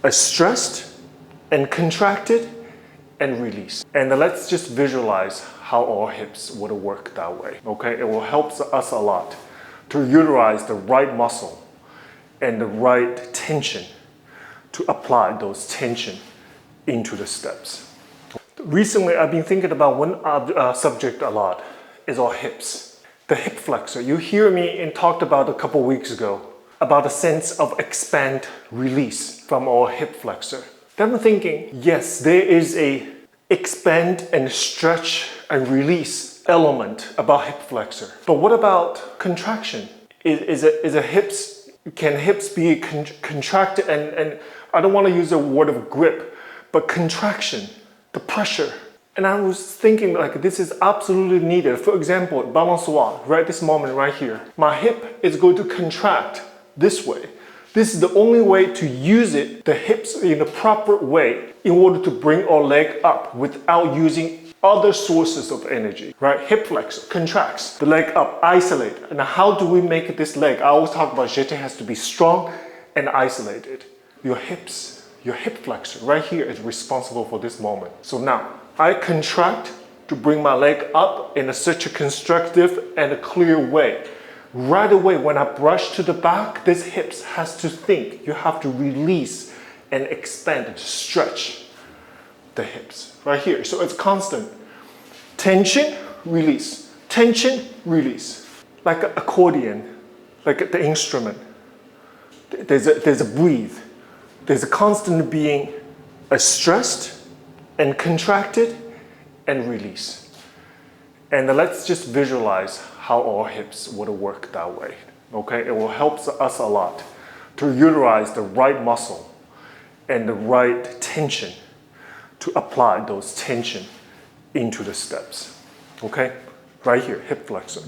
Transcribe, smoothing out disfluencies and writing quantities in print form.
stressed and contracted and release. And let's just visualize how our hips would work that way, okay? It will help us a lot to utilize the right muscle and the right tension to apply those tension into the steps. Recently, I've been thinking about one subject a lot is our hips. The hip flexor. You hear me and talked about a couple weeks ago about the sense of expand, release from our hip flexor. Then I'm thinking, yes, there is a expand and stretch and release element about hip flexor. But what about contraction? Can hips be contracted and I don't want to use the word of grip, but contraction, the pressure. And I was thinking like this is absolutely needed. For example, balançoire, right this moment right here. My hip is going to contract this way. This is the only way to use it, the hips in the proper way in order to bring our leg up without using other sources of energy, right? Hip flexor contracts, the leg up, isolate. And how do we make this leg? I always talk about jeté has to be strong and isolated. Your hips, your hip flexor right here is responsible for this moment. So now I contract to bring my leg up in such a constructive and a clear way. Right away, when I brush to the back, this hips has to think. You have to release and expand and stretch the hips right here. So it's constant. Tension, release. Tension, release. Like an accordion, like the instrument. There's a breathe. There's a constant being stressed and contracted and release. And let's just visualize how our hips would work that way, okay? It will help us a lot to utilize the right muscle and the right tension to apply those tension into the steps, okay? Right here, hip flexor.